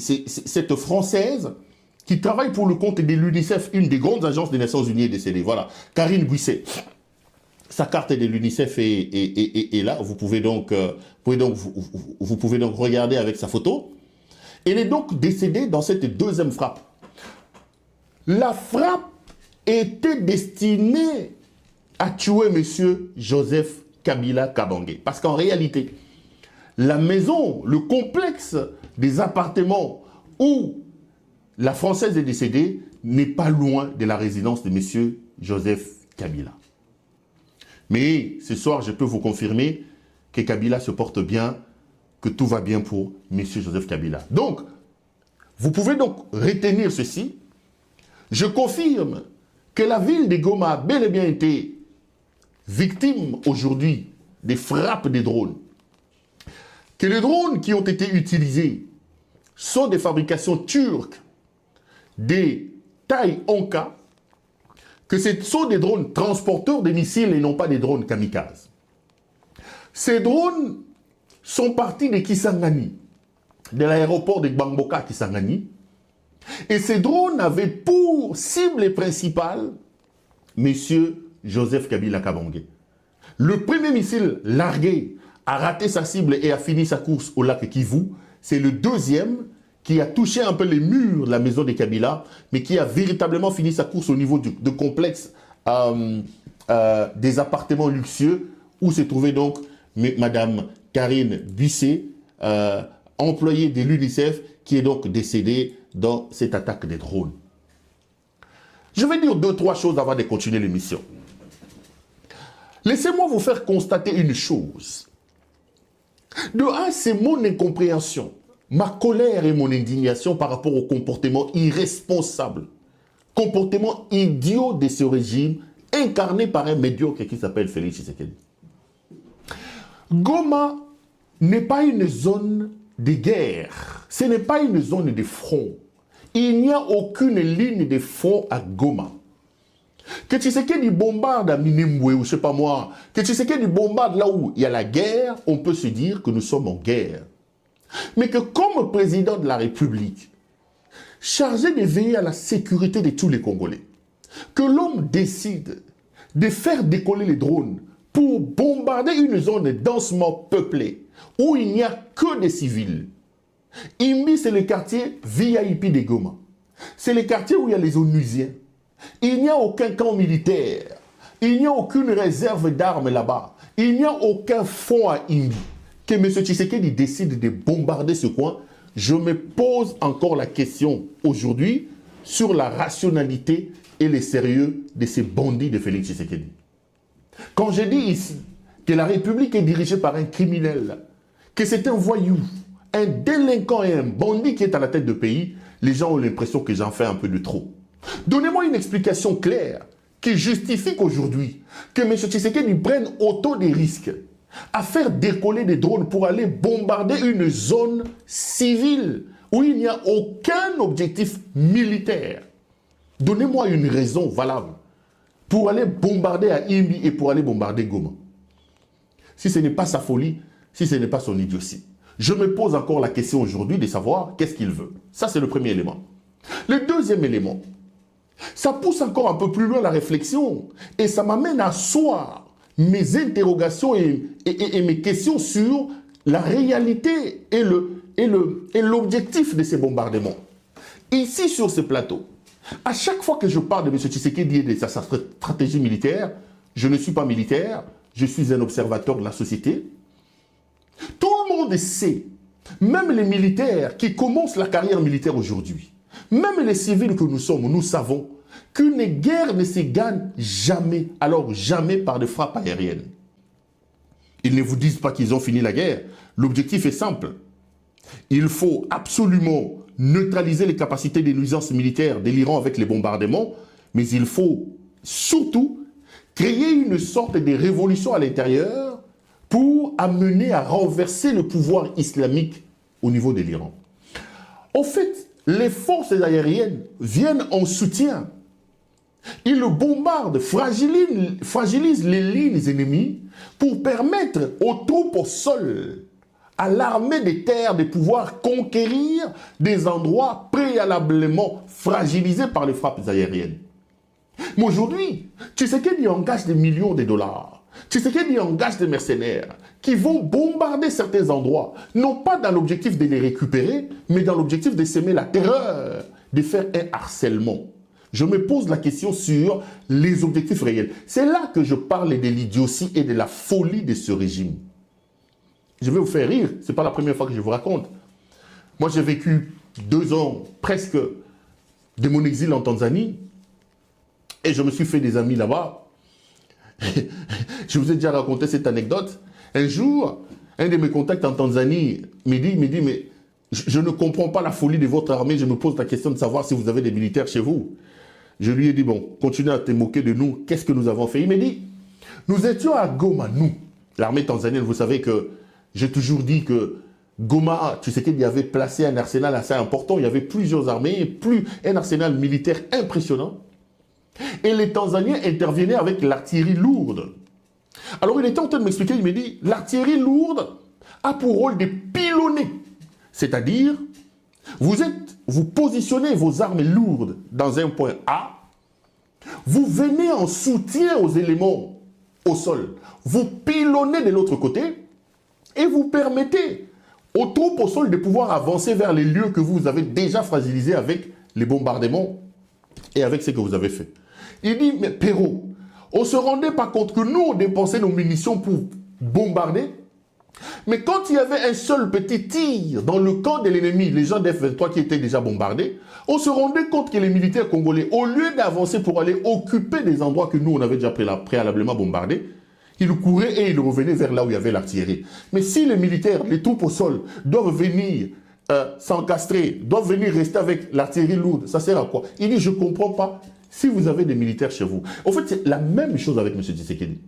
cette Française qui travaille pour le compte de l'UNICEF, une des grandes agences des Nations Unies est décédée. Voilà, Karine Guisset. Sa carte de l'UNICEF est là. Vous pouvez donc regarder avec sa photo. Elle est donc décédée dans cette deuxième frappe. La frappe était destinée à tuer M. Joseph Kabila Kabange. Parce qu'en réalité, la maison, le complexe des appartements où la Française est décédée n'est pas loin de la résidence de M. Joseph Kabila. Mais ce soir, je peux vous confirmer que Kabila se porte bien, que tout va bien pour M. Joseph Kabila. Donc, vous pouvez donc retenir ceci. Je confirme que la ville de Goma a bel et bien été victime aujourd'hui des frappes des drones. Que les drones qui ont été utilisés sont des fabrications turques, des tailles Onka, que ce sont des drones transporteurs de missiles et non pas des drones kamikazes. Ces drones sont partis de Kisangani, de l'aéroport de Gbangboka Kisangani, et ces drones avaient pour cible principale M. Joseph Kabila Kabange. Le premier missile largué a raté sa cible et a fini sa course au lac Kivu. C'est le deuxième qui a touché un peu les murs de la maison de Kabila, mais qui a véritablement fini sa course au niveau du complexe des appartements luxueux où se trouvait donc Madame Karine Busset, employée de l'UNICEF, qui est donc décédée dans cette attaque des drones. Je vais dire 2-3 choses avant de continuer l'émission. Laissez-moi vous faire constater une chose. De un, c'est mon incompréhension, ma colère et mon indignation par rapport au comportement irresponsable, comportement idiot de ce régime incarné par un médiocre qui s'appelle Félix Tshisekedi. Goma n'est pas une zone de guerre, ce n'est pas une zone de front. Il n'y a aucune ligne de front à Goma. Que Tshisekedi bombarde à Minembwe, ou je ne sais pas moi, que Tshisekedi bombarde là où il y a la guerre, on peut se dire que nous sommes en guerre. Mais que comme président de la République, chargé de veiller à la sécurité de tous les Congolais, que l'homme décide de faire décoller les drones pour bombarder une zone densément peuplée, où il n'y a que des civils. Imbi, c'est le quartier VIP de Goma. C'est le quartier où il y a les Onusiens. Il n'y a aucun camp militaire. Il n'y a aucune réserve d'armes là-bas. Il n'y a aucun fonds à Imbi. Que M. Tshisekedi décide de bombarder ce coin, je me pose encore la question aujourd'hui sur la rationalité et le sérieux de ces bandits de Félix Tshisekedi. Quand je dis ici que la République est dirigée par un criminel, que c'est un voyou, un délinquant et un bandit qui est à la tête du pays, les gens ont l'impression que j'en fais un peu de trop. Donnez-moi une explication claire qui justifie qu'aujourd'hui, que M. Tshisekedi prenne autant de risques à faire décoller des drones pour aller bombarder une zone civile où il n'y a aucun objectif militaire. Donnez-moi une raison valable pour aller bombarder à Imbi et pour aller bombarder Goma. Si ce n'est pas sa folie, si ce n'est pas son idiotie. Je me pose encore la question aujourd'hui de savoir qu'est-ce qu'il veut. Ça, c'est le premier élément. Le deuxième élément, ça pousse encore un peu plus loin la réflexion et ça m'amène à asseoir mes interrogations et mes questions sur la réalité et l'objectif de ces bombardements. Ici, sur ce plateau, à chaque fois que je parle de M. Tshisekedi et de sa stratégie militaire, je ne suis pas militaire, je suis un observateur de la société. Tout le monde sait, même les militaires qui commencent la carrière militaire aujourd'hui, même les civils que nous sommes, nous savons qu'une guerre ne se gagne jamais, alors jamais par des frappes aériennes. Ils ne vous disent pas qu'ils ont fini la guerre. L'objectif est simple. Il faut absolument neutraliser les capacités des nuisances militaires de l'Iran avec les bombardements, mais il faut surtout créer une sorte de révolution à l'intérieur pour amener à renverser le pouvoir islamique au niveau de l'Iran. En fait, les forces aériennes viennent en soutien. Ils bombardent, fragilisent les lignes ennemies pour permettre aux troupes au sol, à l'armée des terres de pouvoir conquérir des endroits préalablement fragilisés par les frappes aériennes. Mais aujourd'hui, Tshisekedi engage des millions de dollars. Tshisekedi engage des mercenaires qui vont bombarder certains endroits, non pas dans l'objectif de les récupérer, mais dans l'objectif de semer la terreur, de faire un harcèlement. Je me pose la question sur les objectifs réels. C'est là que je parle de l'idiotie et de la folie de ce régime. Je vais vous faire rire, ce n'est pas la première fois que je vous raconte. Moi, j'ai vécu 2 ans presque de mon exil en Tanzanie et je me suis fait des amis là-bas. Je vous ai déjà raconté cette anecdote. Un jour, un de mes contacts en Tanzanie me dit, mais je ne comprends pas la folie de votre armée, je me pose la question de savoir si vous avez des militaires chez vous. Je lui ai dit, bon, continuez à te moquer de nous, qu'est-ce que nous avons fait? Il m'a dit, nous étions à Goma, nous, l'armée tanzanienne, vous savez que j'ai toujours dit que Goma, tu sais qu'il y avait placé un arsenal assez important, il y avait plusieurs armées, un arsenal militaire impressionnant. Et les Tanzaniens intervenaient avec l'artillerie lourde. Alors il était en train de m'expliquer, il m'a dit, l'artillerie lourde a pour rôle de pilonner. C'est-à-dire, vous positionnez vos armes lourdes dans un point A, vous venez en soutien aux éléments au sol, vous pilonnez de l'autre côté et vous permettez aux troupes au sol de pouvoir avancer vers les lieux que vous avez déjà fragilisés avec les bombardements et avec ce que vous avez fait. Il dit, mais Perrault, on ne se rendait pas compte que nous, on dépensait nos munitions pour bombarder. Mais quand il y avait un seul petit tir dans le camp de l'ennemi, les gens d'F-23 qui étaient déjà bombardés, on se rendait compte que les militaires congolais, au lieu d'avancer pour aller occuper des endroits que nous, on avait déjà préalablement bombardés, ils couraient et ils revenaient vers là où il y avait l'artillerie. Mais si les militaires, les troupes au sol, doivent venir s'encastrer, doivent venir rester avec l'artillerie lourde, ça sert à quoi? Il dit, je ne comprends pas. Si vous avez des militaires chez vous, en fait, c'est la même chose avec M. Tshisekedi.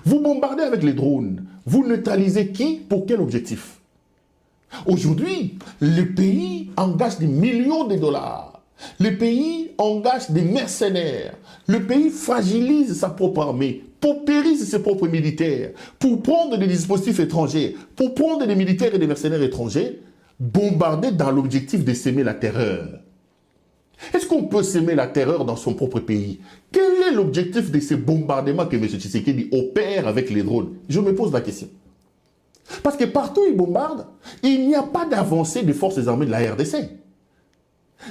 Vous bombardez avec les drones, vous neutralisez qui? Pour quel objectif? Aujourd'hui, le pays engage des millions de dollars. Le pays engage des mercenaires. Le pays fragilise sa propre armée, paupérise ses propres militaires, pour prendre des dispositifs étrangers, pour prendre des militaires et des mercenaires étrangers, bombarder dans l'objectif de s'aimer la terreur. Est-ce qu'on peut s'aimer la terreur dans son propre pays? Quel est l'objectif de ces bombardements que M. Tshisekedi opère avec les drones? Je me pose la question. Parce que partout où il bombarde, il n'y a pas d'avancée des forces armées de la RDC.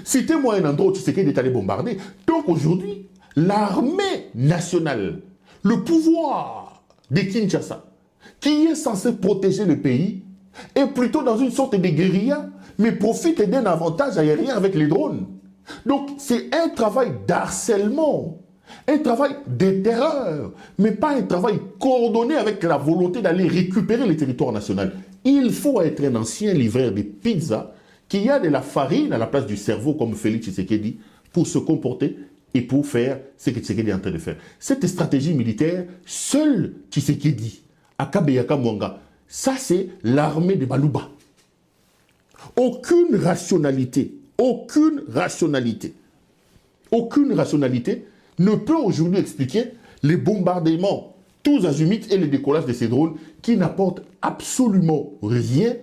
Citez-moi un endroit où Tshisekedi est allé bombarder. Donc aujourd'hui, l'armée nationale, le pouvoir de Kinshasa, qui est censé protéger le pays, est plutôt dans une sorte de guérilla, mais profite d'un avantage aérien avec les drones. Donc, c'est un travail d'harcèlement, un travail de terreur, mais pas un travail coordonné avec la volonté d'aller récupérer le territoire national. Il faut être un ancien livreur de pizza qui a de la farine à la place du cerveau, comme Félix Tshisekedi, pour se comporter et pour faire ce que Tshisekedi est en train de faire. Cette stratégie militaire, seul Tshisekedi, Akabeyaka Mwanga, ça c'est l'armée de Baluba. Aucune rationalité ne peut aujourd'hui expliquer les bombardements tous azimuts et les décollages de ces drones qui n'apportent absolument rien,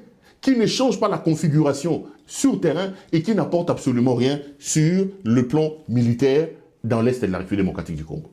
qui ne changent pas la configuration sur terrain et qui n'apportent absolument rien sur le plan militaire dans l'Est de la République démocratique du Congo.